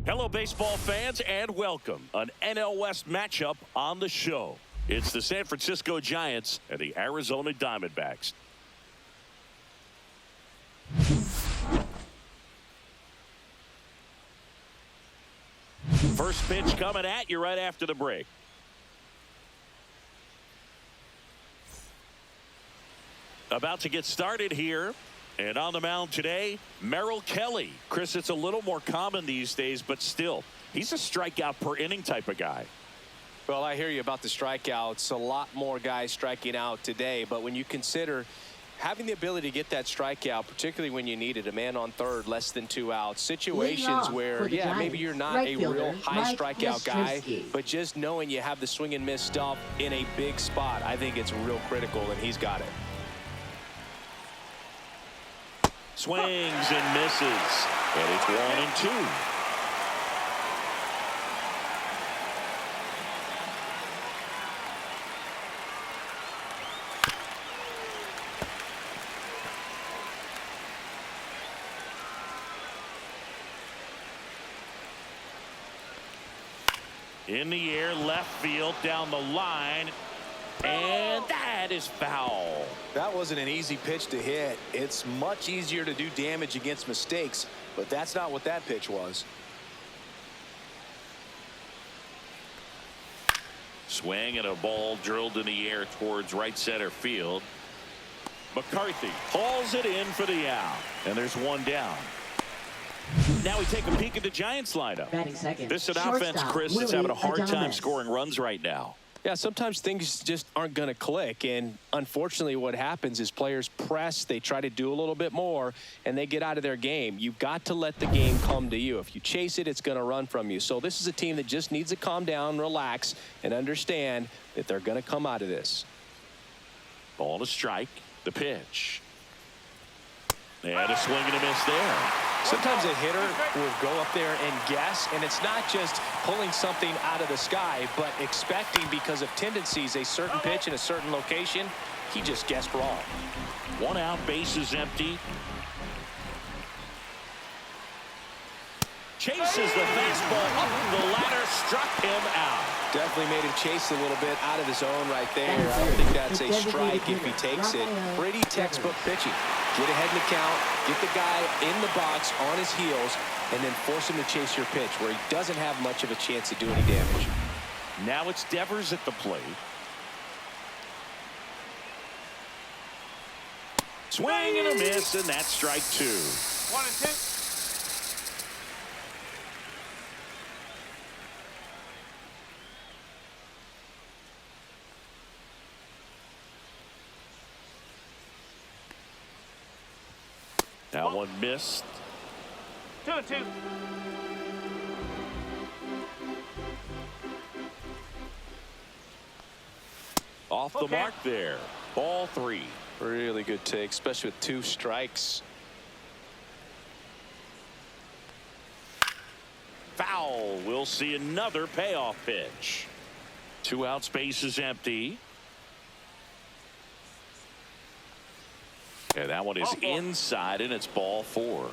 Hello, baseball fans, and welcome. An NL West matchup on the show. It's the San Francisco Giants and the Arizona Diamondbacks. First pitch coming at you right after the break. About to get started here. And on the mound today, Merrill Kelly. Chris, it's a little more common these days, but still, he's a strikeout per inning type of guy. Well, I hear you about the strikeouts. A lot more guys striking out today. But when you consider having the ability to get that strikeout, particularly when you need it, a man on third, less than 2 outs, situations where, yeah, maybe you're not a real high strikeout guy, but just knowing you have the swing and miss stuff in a big spot, I think it's real critical, and he's got it. Swings and misses, and it's 1-2. In the air, left field, down the line. And that is foul. That wasn't an easy pitch to hit. It's much easier to do damage against mistakes, but that's not what that pitch was. Swing and a ball drilled in the air towards right center field. McCarthy hauls it in for the out. And there's one down. Now we take a peek at the Giants lineup. This is an offense, Chris, that's having a hard time scoring runs right now. Yeah, sometimes things just aren't going to click, and unfortunately what happens is players press, they try to do a little bit more, and they get out of their game. You've got to let the game come to you. If you chase it, it's going to run from you. So this is a team that just needs to calm down, relax, and understand that they're going to come out of this. Ball to strike, the pitch. And a swing and a miss there. Sometimes a hitter will go up there and guess, and it's not just pulling something out of the sky, but expecting, because of tendencies, a certain pitch in a certain location. He just guessed wrong. 1 out, bases empty. Chases the fastball up the ladder, struck him out. Definitely made him chase a little bit out of his zone right there. I don't think that's a strike if he takes it. Pretty textbook pitching. Get ahead in the count, get the guy in the box on his heels, and then force him to chase your pitch where he doesn't have much of a chance to do any damage. Now it's Devers at the plate. Swing and a miss, and that's strike 2. 1-2. That one missed. 2-2. Off the mark there. Ball 3. Really good take, especially with 2 strikes. Foul. We'll see another payoff pitch. 2 outs, bases empty. And that one is inside, and it's ball 4.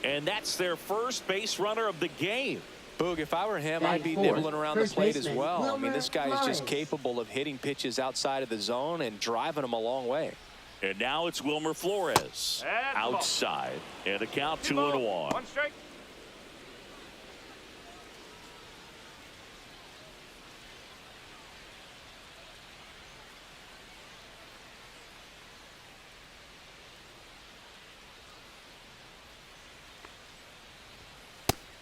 And that's their first base runner of the game. Boog, if I were him, I'd be nibbling around the plate as well. I mean, this guy is just capable of hitting pitches outside of the zone and driving them a long way. And now it's Wilmer Flores outside. And the count 2-1. 1 strike.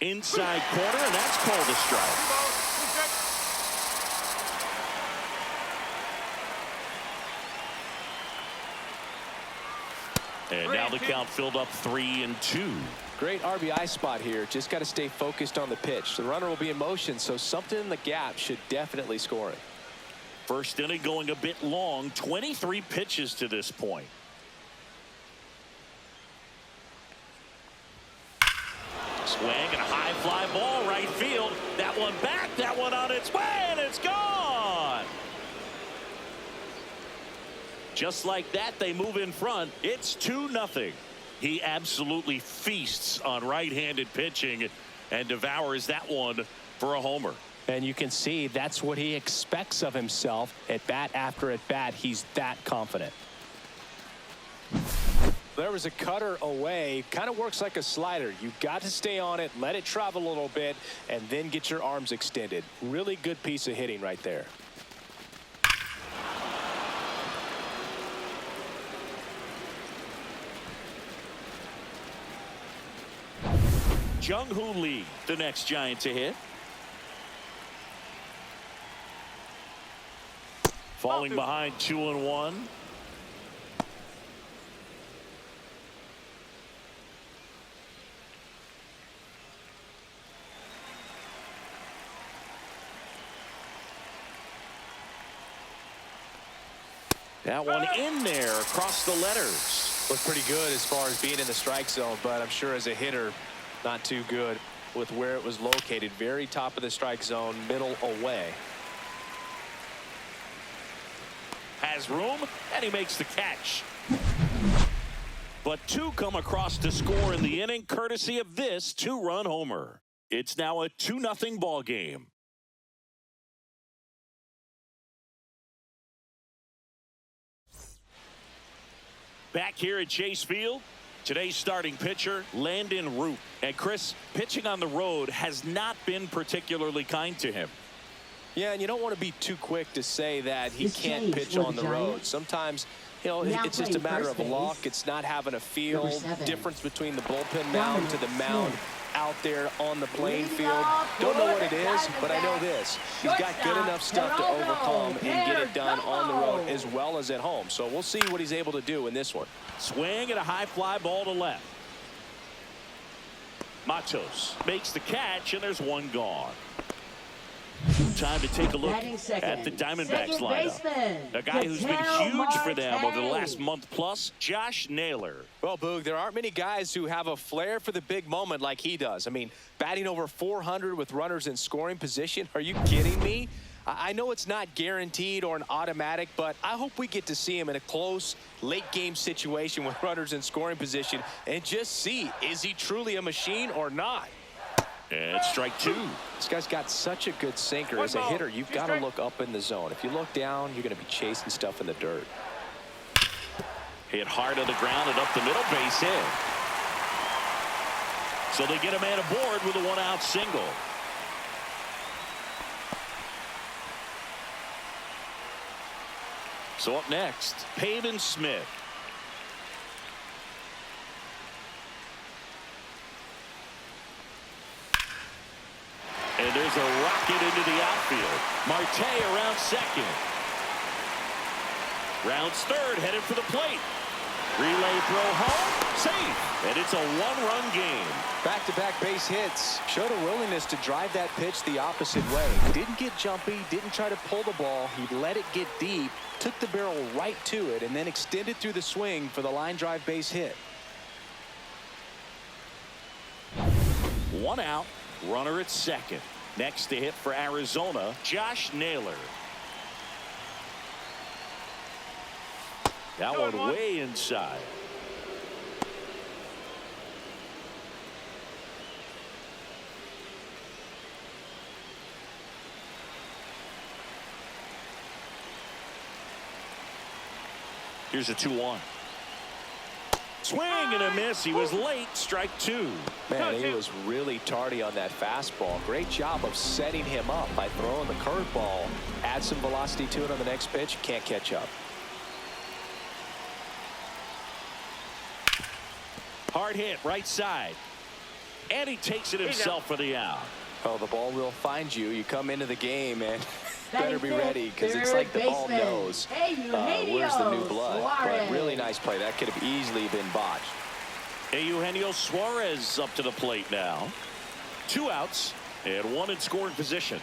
Inside corner, and that's called a strike. And now the count filled up 3-2. Great RBI spot here. Just got to stay focused on the pitch. The runner will be in motion, so something in the gap should definitely score it. First inning going a bit long. 23 pitches to this point. Swing and a high fly ball right field. That one back, that one on its way, and it's gone. Just like that, they move in front. It's 2-0. He absolutely feasts on right-handed pitching. and devours that one for a homer. And you can see that's what he expects of himself at bat after at bat. He's that confident. There was a cutter away. Kind of works like a slider. You've got to stay on it, let it travel a little bit, and then get your arms extended. Really good piece of hitting right there. Jung-Hoo Lee, the next Giant to hit. Falling behind 2-1. That one in there across the letters. Looked pretty good as far as being in the strike zone, but I'm sure as a hitter, not too good with where it was located. Very top of the strike zone, middle away. Has room, and he makes the catch. But two come across to score in the inning, courtesy of this two-run homer. It's now a 2-0 ball game. Back here at Chase Field, today's starting pitcher, Landon Root. And Chris, pitching on the road has not been particularly kind to him. Yeah, and you don't want to be too quick to say that he can't pitch on the road. Sometimes, you know, it's just a matter of luck. It's not having a feel. Difference between the bullpen mound to the mound out there on the playing field. Don't know what it is, but I know this. He's got good enough stuff to overcome and get it done on the road as well as at home. So we'll see what he's able to do in this one. Swing and a high fly ball to left. Matos makes the catch, and there's one gone. Time to take a look at the Diamondbacks lineup. A guy who's been huge for them over the last month plus, Josh Naylor. Well, Boog, there aren't many guys who have a flair for the big moment like he does. I mean, batting over 400 with runners in scoring position. Are you kidding me? I know it's not guaranteed or an automatic, but I hope we get to see him in a close late game situation with runners in scoring position and just see, is he truly a machine or not? And strike two. This guy's got such a good sinker. As a hitter, you've got to look up in the zone. If you look down, you're going to be chasing stuff in the dirt. Hit hard on the ground and up the middle, base hit. So they get a man aboard with a one-out single. So up next, Pavin Smith. And there's a rocket into the outfield. Marte around second. Rounds third, headed for the plate. Relay throw home, safe, and it's a one-run game. Back-to-back base hits. Showed a willingness to drive that pitch the opposite way. Didn't get jumpy, didn't try to pull the ball. He let it get deep, took the barrel right to it, and then extended through the swing for the line drive base hit. One out, runner at second. Next to hit for Arizona, Josh Naylor. That one way inside. Here's a 2-1. Swing and a miss. He was late. Strike two. Man, he was really tardy on that fastball. Great job of setting him up by throwing the curveball. Add some velocity to it on the next pitch. Can't catch up. Hard hit, right side. And he takes it himself for the out. Oh, the ball will find you. You come into the game and better be ready because it's like the ball knows where's the new blood. But really nice play. That could have easily been botched. Eugenio Suarez up to the plate now. Two outs and one in scoring position.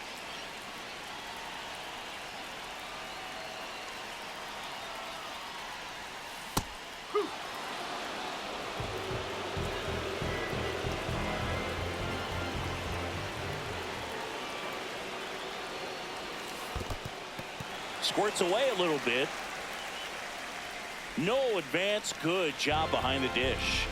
Squirts away a little bit. No advance. Good job behind the dish.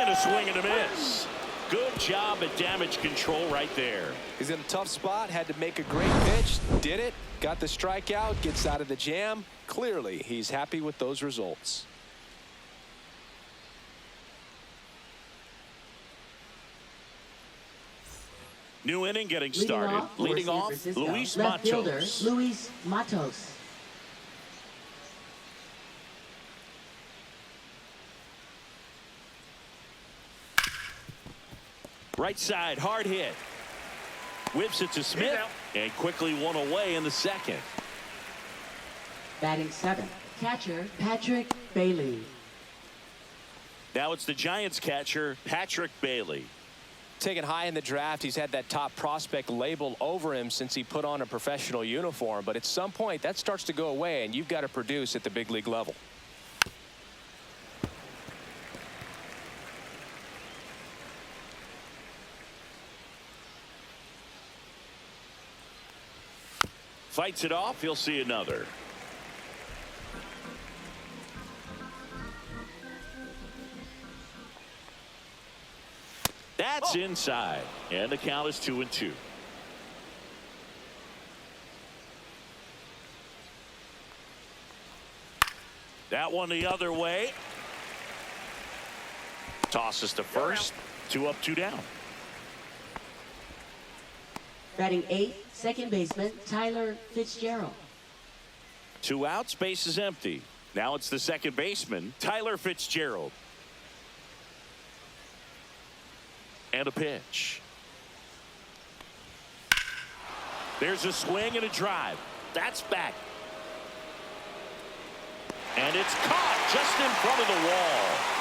And a swing and a miss. Good job at damage control right there. He's in a tough spot, had to make a great pitch, did it, got the strikeout, gets out of the jam. Clearly, he's happy with those results. New inning getting started. Leading off, Luis left fielder, Matos. Luis Matos. Right side, hard hit. Whips it to Smith, and quickly one away in the second. Batting 7th, catcher Patrick Bailey. Now it's the Giants catcher, Patrick Bailey. Taken high in the draft, he's had that top prospect label over him since he put on a professional uniform. But at some point, that starts to go away, and you've got to produce at the big league level. Fights it off, he'll see another. That's inside, and the count is 2-2. That one the other way. Tosses to first. 2 up, 2 down. Batting 8th, second baseman Tyler Fitzgerald. 2 outs, base is empty. Now it's the second baseman, Tyler Fitzgerald. And a pitch. There's a swing and a drive. That's back. And it's caught just in front of the wall.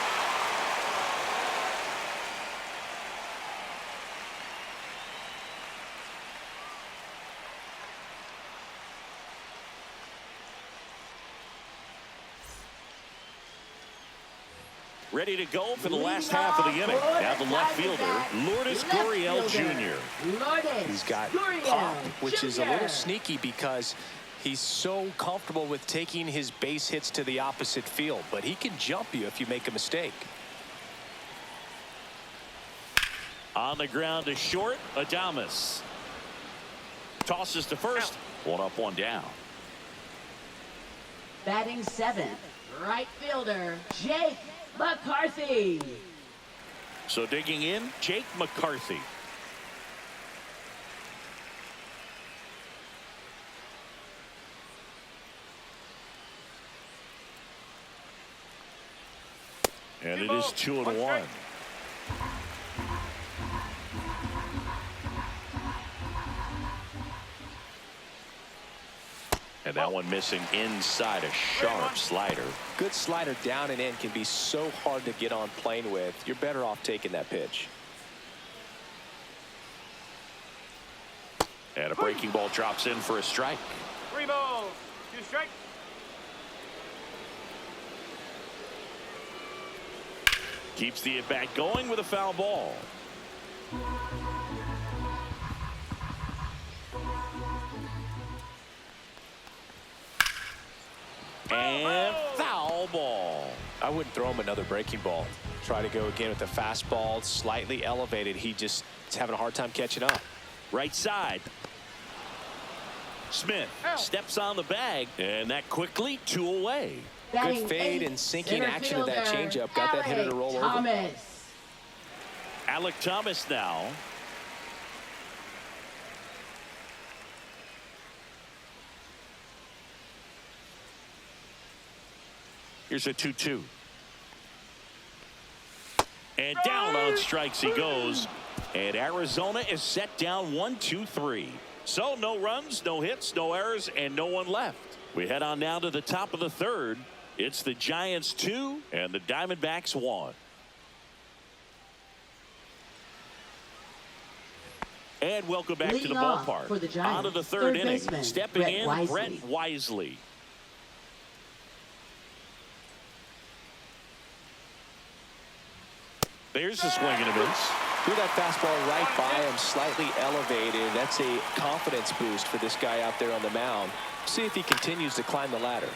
Ready to go for the last half of the inning. Now the left fielder, Lourdes Gurriel Jr. He's got pop, which is a little sneaky because he's so comfortable with taking his base hits to the opposite field, but he can jump you if you make a mistake. On the ground to short, Adames. Tosses to first. 1 up, 1 down. Batting 7th, right fielder Jake McCarthy. So digging in, Jake McCarthy. And it is 2-1. And that one missing inside, a sharp slider. Good slider down and in can be so hard to get on plane with. You're better off taking that pitch. And a breaking ball drops in for a strike. 3 balls, 2 strikes. Keeps the at-bat going with a foul ball. And foul ball. I wouldn't throw him another breaking ball. Try to go again with the fastball, slightly elevated. He just is having a hard time catching up. Right side. Smith steps on the bag, and that quickly 2 away. Good fade and sinking action of that changeup. Got that hitter to roll over. Alec Thomas now. Here's a 2-2. And down on strikes he goes. And Arizona is set down 1-2-3. So no runs, no hits, no errors, and no one left. We head on now to the top of the third. It's the Giants 2 and the Diamondbacks 1. And welcome back to the ballpark. For the Giants, on to the third inning. baseman, Stepping Brett in, Wisely. Brett Wisely. There's a swing and a miss. Threw that fastball right by him, slightly elevated. That's a confidence boost for this guy out there on the mound. See if he continues to climb the ladder.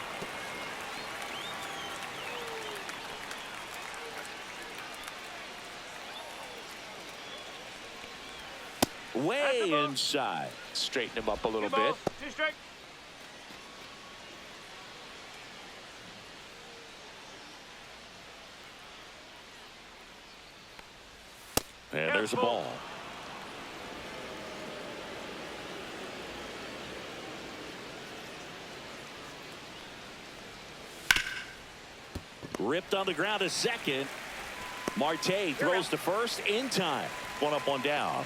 Way inside. Straighten him up a little 2 bit. balls, 2 strikes. And there's a ball. Ripped on the ground to second. Marte throws to first in time. 1 up, 1 down.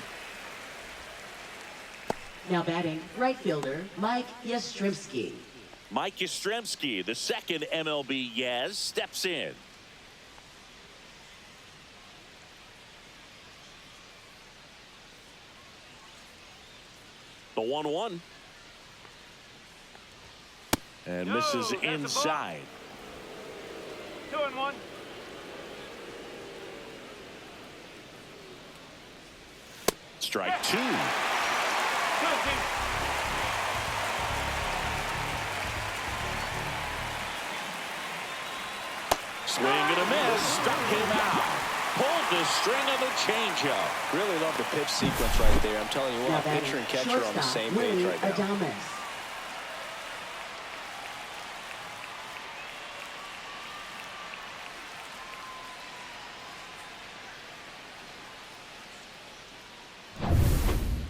Now batting, right fielder, Mike Yastrzemski. Mike Yastrzemski, the second MLB Yaz, steps in. The 1-1. And misses that's a ball. inside. 2-1. Strike 2. 2-2. Swing and a miss. Struck him out. Pulled the string on the changeup. Really love the pitch sequence right there. I'm telling you Now what, batting, pitcher and catcher on the shortstop, same page Willie right now. Adames.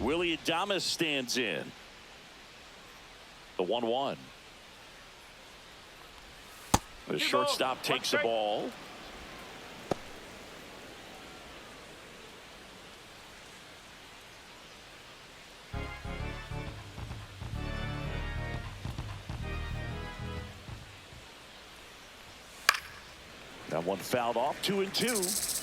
Willie Adames stands in. The 1-1. The shortstop takes the ball. That one fouled off. 2-2.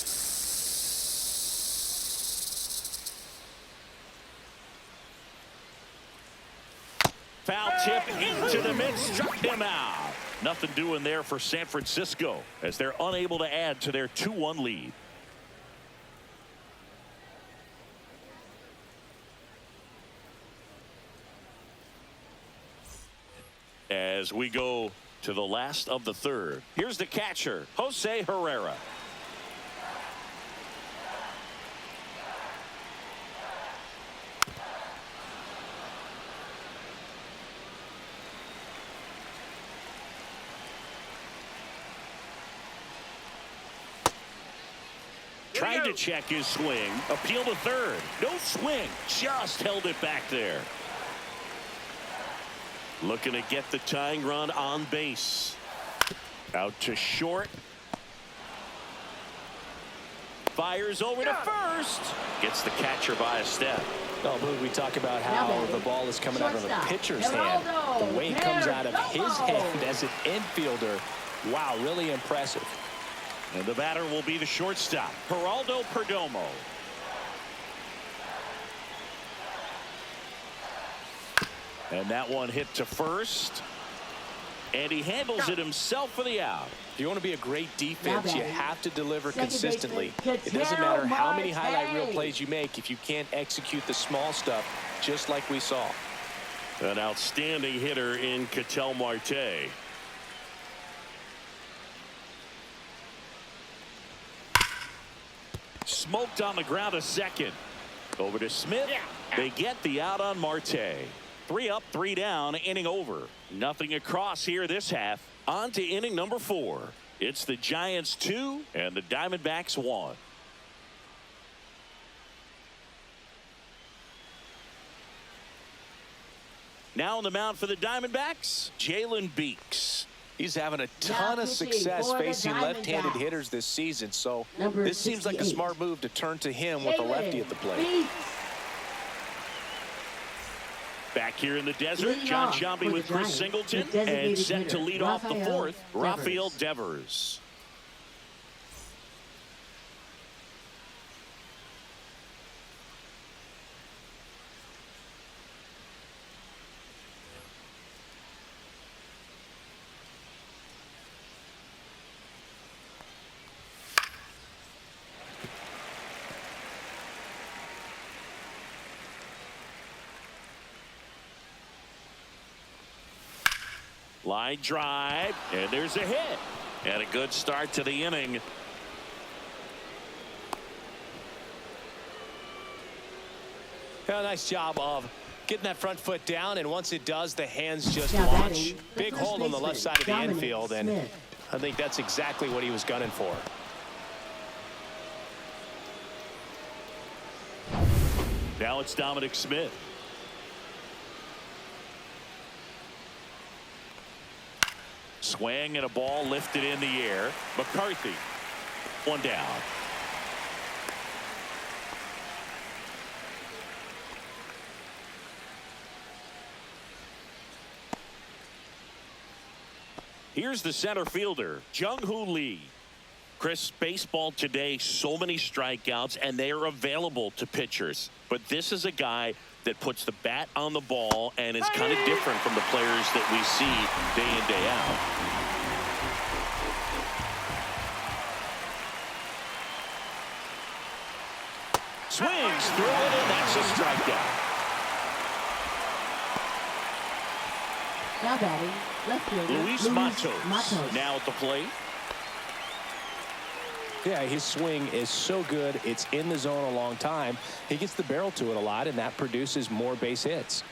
Foul tip into the mid, struck him out. Nothing doing there for San Francisco as they're unable to add to their 2-1 lead. As we go to the last of the third, here's the catcher, Jose Herrera. Tried to check his swing. Appeal to third. No swing. Just held it back there. Looking to get the tying run on base. Out to short. Fires over to first. Gets the catcher by a step. Oh, Blue, we talk about how the ball is coming out of the pitcher's hand. The way it comes out of his hand as an infielder. Wow, really impressive. And the batter will be the shortstop, Geraldo Perdomo. And that one hit to first. And he handles it himself for the out. If you want to be a great defense, you have to deliver Second consistently. baseman, It doesn't matter how many Marte. highlight reel plays you make if you can't execute the small stuff, just like we saw. An outstanding hitter in Ketel Marte. Smoked on the ground to second. Over to Smith. They get the out on Marte. 3 up, 3 down, inning over. Nothing across here this half. On to inning number 4. It's the Giants 2 and the Diamondbacks 1. Now on the mound for the Diamondbacks, Jalen Beeks. He's having a ton of success facing left-handed hitters this season, so this seems like a smart move to turn to him with a lefty at the plate. Back here in the desert, John Sciambi with Chris Singleton, and set to lead off the fourth, Rafael Devers. Line drive, and there's a hit. And a good start to the inning. Yeah, nice job of getting that front foot down, and once it does, the hands just Now launch. batting, the Big first hole on the left baseman, side of the Dominic infield, and Smith. I think that's exactly what he was gunning for. Now it's Dominic Smith. Swing and a ball lifted in the air. McCarthy. One down. Here's the center fielder, Jung-Hoo Lee. Chris, baseball today, so many strikeouts, and they are available to pitchers. But this is a guy that puts the bat on the ball and is kind of different from the players that we see day in, day out. Swings through it, and that's a strikeout. Now batting, left fielder Luis Matos now at the plate. Yeah, his swing is so good. It's in the zone a long time. He gets the barrel to it a lot, and that produces more base hits.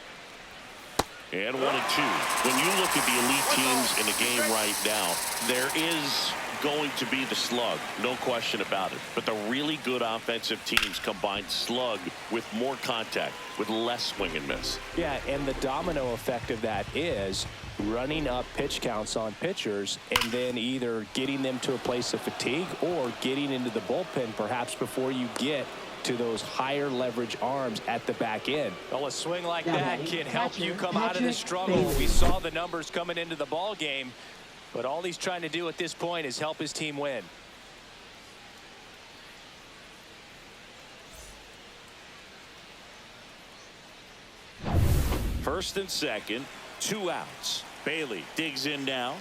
And 1-2. When you look at the elite teams in the game right now, there is going to be the slug, no question about it. But the really good offensive teams combine slug with more contact, with less swing and miss. Yeah, and the domino effect of that is running up pitch counts on pitchers and then either getting them to a place of fatigue or getting into the bullpen perhaps before you get to those higher leverage arms at the back end. Well, a swing like that can help you come out of the struggle. We saw the numbers coming into the ball game, but all he's trying to do at this point is help his team win. First and second, 2 outs. Bailey digs in now.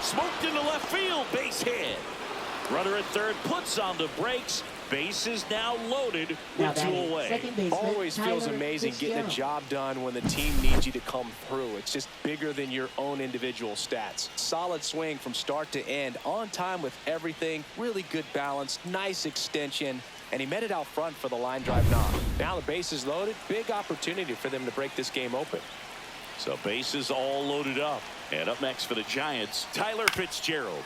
Smoked into left field, base hit. Runner at third puts on the brakes. Base is now loaded with 2 away. Always feels amazing getting a job done when the team needs you to come through. It's just bigger than your own individual stats. Solid swing from start to end, on time with everything, really good balance, nice extension, and he met it out front for the line drive knock. Now the base is loaded, big opportunity for them to break this game open. So bases all loaded up. And up next for the Giants, Tyler Fitzgerald.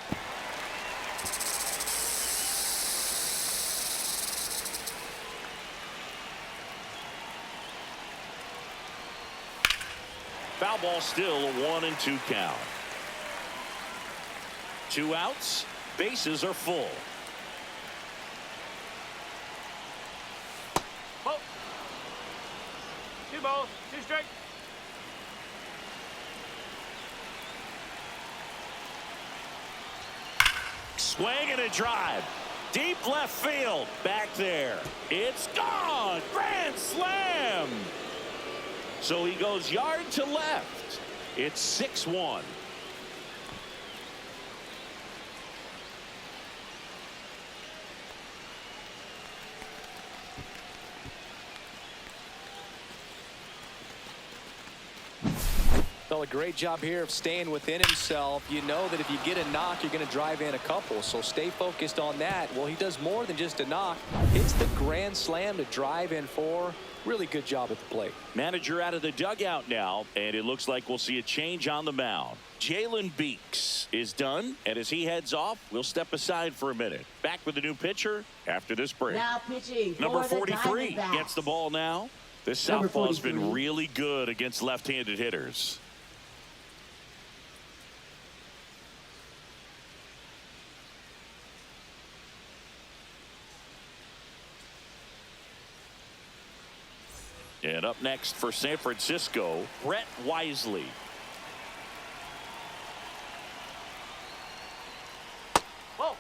Foul ball still, a 1-2 count. 2 outs, bases are full. Ball. 2 balls, 2 strikes. Swing and a drive. Deep left field. Back there. It's gone. Grand slam. So he goes yard to left. It's 6-1. Well, a great job here of staying within himself. You know that if you get a knock, you're going to drive in a couple. So stay focused on that. Well, he does more than just a knock. It's the grand slam to drive in 4. Really good job at the plate. Manager out of the dugout now, and it looks like we'll see a change on the mound. Jalen Beeks is done, and as he heads off, we'll step aside for a minute. Back with the new pitcher after this break. Now pitching Number for the 43 Diamondbacks. gets the ball now. This Number southpaw's 43. been really good against left-handed hitters. And up next for San Francisco, Brett Wisely. Whoa.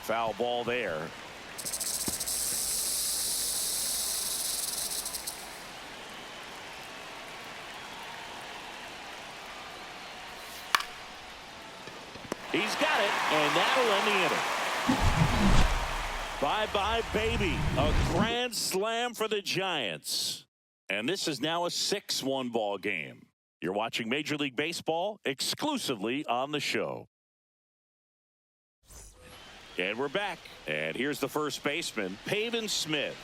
Foul ball there. He's got it, and that'll end the inning. Bye-bye, baby. A grand slam for the Giants. And this is now a 6-1 ball game. You're watching Major League Baseball exclusively on the show. And we're back. And here's the first baseman, Pavin Smith.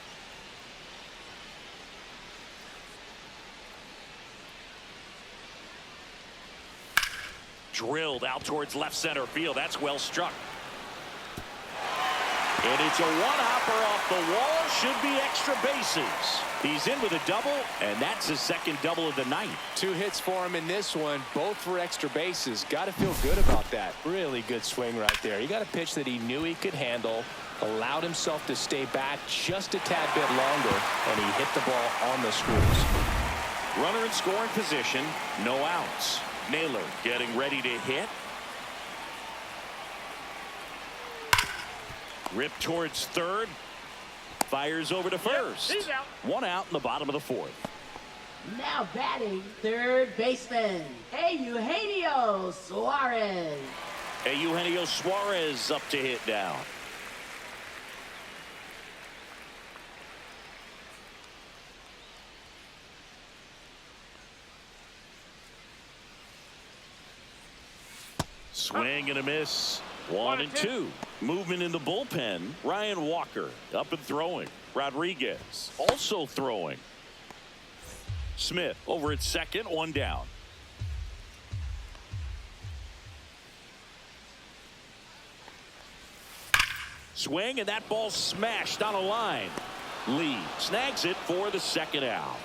Drilled out towards left center field. That's well struck. And it's a one-hopper off the wall. Should be extra bases. He's in with a double, and that's his second double of the night. 2 hits for him in this one, both for extra bases. Got to feel good about that. Really good swing right there. He got a pitch that he knew he could handle, allowed himself to stay back just a tad bit longer, and he hit the ball on the screws. Runner in scoring position, no outs. Naylor getting ready to hit. Rip towards third. Fires over to first. He's out. 1 out in the bottom of the 4th. Now batting third baseman, Eugenio Suarez. Eugenio Suarez up to hit now. Swing and a miss. 1 and 2. Movement in the bullpen. Ryan Walker up and throwing. Rodriguez also throwing. Smith over at second, 1 down. Swing, and that ball smashed on a line. Lee snags it for the second out.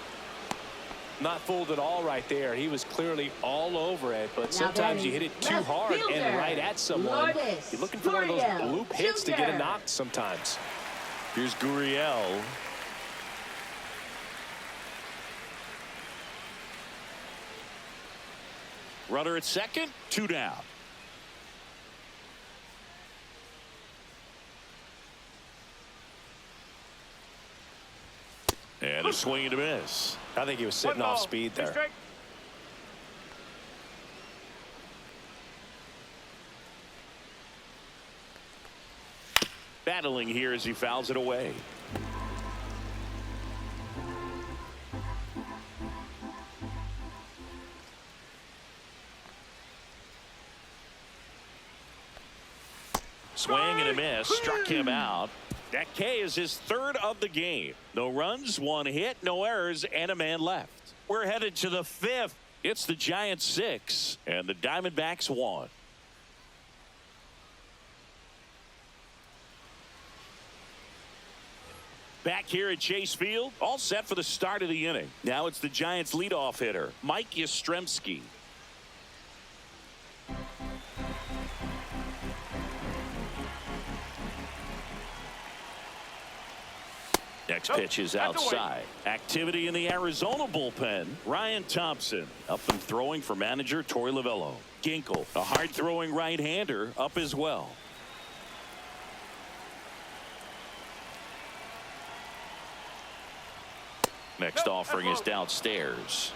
Not fooled at all right there. He was clearly all over it, but sometimes you hit it too hard and right at someone. You're looking for one of those bloop hits to get a knock sometimes. Here's Gurriel. Runner at second, 2 down. And a swing and a miss. I think he was sitting off speed there. Battling here as he fouls it away. Swing and a miss. Struck him out. That K is his 3rd of the game. No runs, 1 hit, no errors, and a man left. We're headed to the 5th. It's the Giants 6 and the Diamondbacks 1. Back here at Chase Field, all set for the start of the inning. Now it's the Giants leadoff hitter, Mike Yastrzemski. Next pitch is outside. Activity in the Arizona bullpen. Ryan Thompson up and throwing for manager Torey Lovullo. Ginkel, a hard-throwing right-hander, up as well. Next offering is downstairs.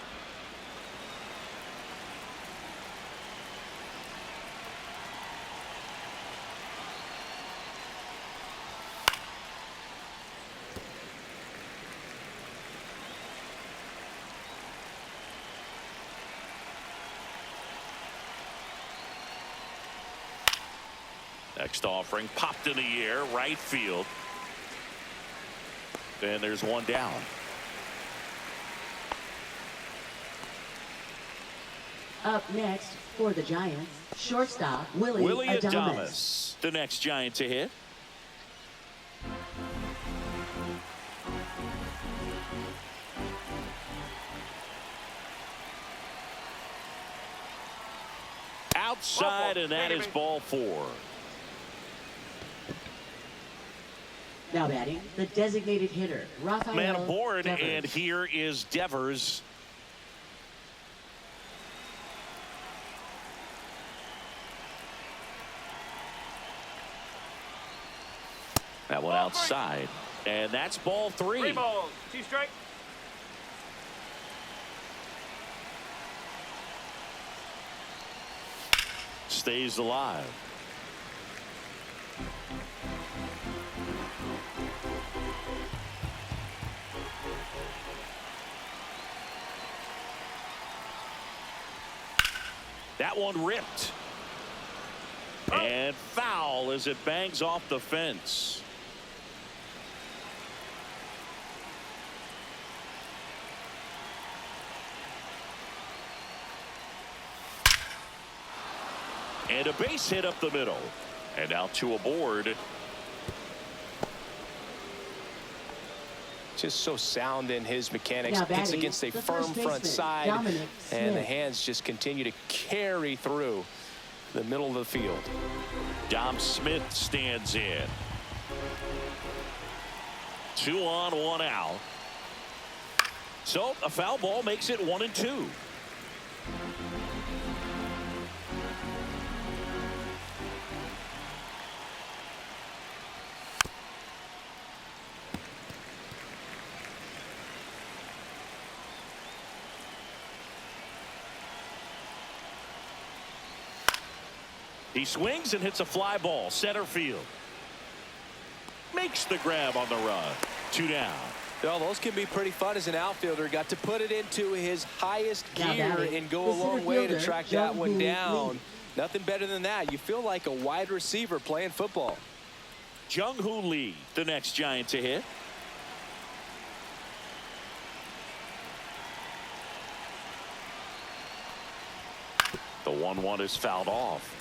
Next offering popped in the air, right field. And there's 1 down. Up next for the Giants, shortstop Willie Adames. The next Giant to hit. Outside, and that is ball 4. Now batting, the designated hitter, Rafael Man aboard, Devers. and here is Devers. That one outside, and that's ball 3. 3 balls, 2 strikes. stays alive. That one ripped. And foul as it bangs off the fence. And a base hit up the middle. And now two aboard. Just so sound in his mechanics. Now Hits batting, against a the firm first front baseman, side. Dominic And the Smith. hands just continue to carry through the middle of the field. Dom Smith stands in. 2 on, 1 out. So a foul ball makes it 1-2. He swings and hits a fly ball center field. Makes the grab on the run. 2 down. Well, those can be pretty fun as an outfielder. Got to put it into his highest Now gear batting, and go the a long center way to fielder, track that Jung one Hoo down. Lee. Nothing better than that. You feel like a wide receiver playing football. Jung Hoo Lee, the next Giant to hit. The 1-1 is fouled off.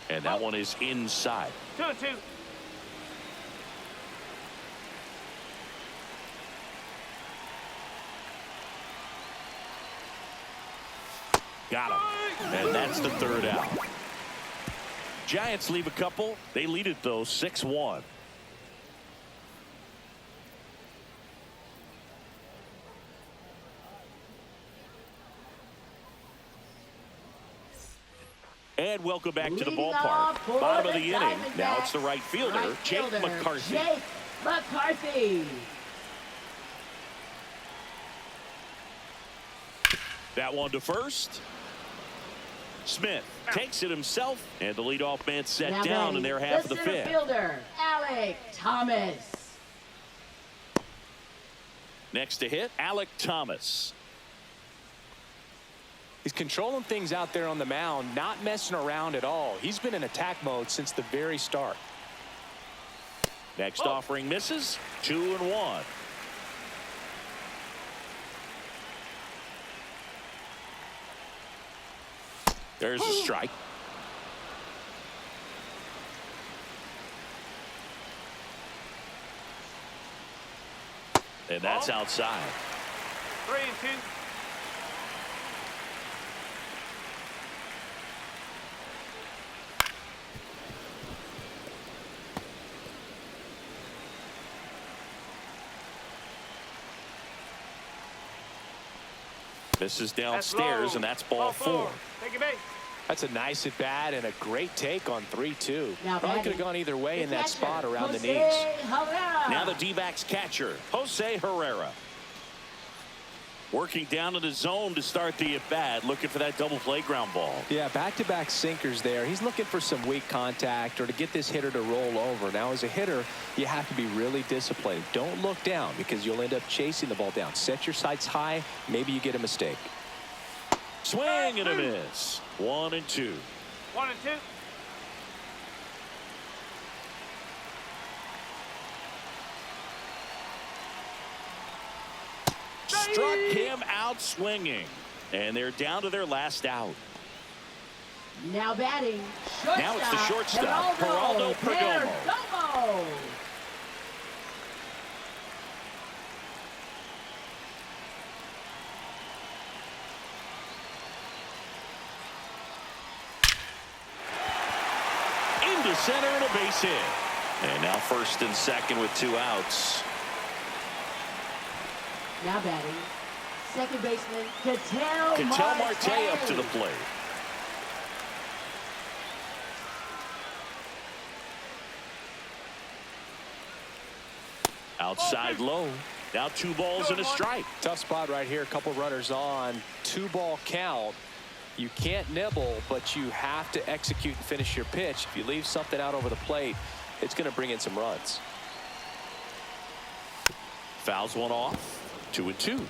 And that one is inside. 2-2. Got him. And that's the 3rd out. Giants leave a couple. They lead it, though, 6-1. And welcome back to the Leading ballpark. off for Bottom of the the inning. Now Diamondbacks, it's the right fielder, Jake McCarthy. Jake McCarthy. That one to first. Smith takes it himself, and the leadoff man set Now down batting, in their half of the center 5th. fielder, Alec Thomas. Next to hit, Alec Thomas. He's controlling things out there on the mound, not messing around at all. He's been in attack mode since the very start. Next offering misses. 2-1. There's a strike. And that's outside. 3-2. Misses That's downstairs, low. and that's ball 4. Take it base. That's a nice at bat and a great take on 3-2. Now Probably could batting, have gone either way in that catcher, spot around the Jose knees. Herrera. Now the D-backs catcher, Jose Herrera. Working down in the zone to start the at-bat, looking for that double play ground ball. Yeah, back-to-back sinkers there. He's looking for some weak contact or to get this hitter to roll over. Now, as a hitter, you have to be really disciplined. Don't look down because you'll end up chasing the ball down. Set your sights high. Maybe you get a mistake. Swing and a miss. 1-2. 1-2. Struck him out swinging. And they're down to their last out. Now batting, shortstop. Now it's the shortstop, Geraldo Perdomo. Perdomo. Into center and a base hit. And now first and second with 2 outs. Now batting, second baseman, Ketel Marte up to the plate. Outside low. Now 2 balls and a strike. Tough spot right here. A couple runners on. 2-ball count. You can't nibble, but you have to execute and finish your pitch. If you leave something out over the plate, it's going to bring in some runs. Fouls one off. 2-2.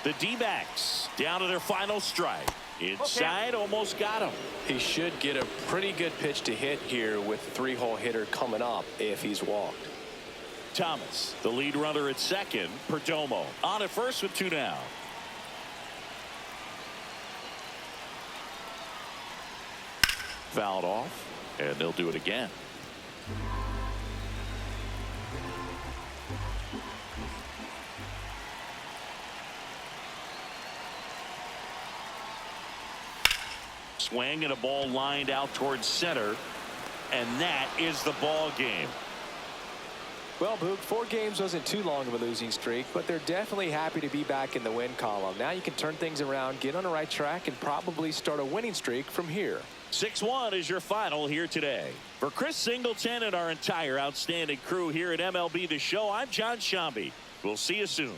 The D-backs down to their final strike. Inside, almost got him. He should get a pretty good pitch to hit here with 3-hole hitter coming up if he's walked. Thomas, the lead runner at second. Perdomo on at first with 2 down. Fouled off, and they'll do it again. Swing and a ball lined out towards center, and that is the ball game. Well, Boog, 4 games wasn't too long of a losing streak, but they're definitely happy to be back in the win column. Now you can turn things around, get on the right track, and probably start a winning streak from here. 6-1 is your final here today. For Chris Singleton and our entire outstanding crew here at MLB The Show, I'm John Shambi. We'll see you soon.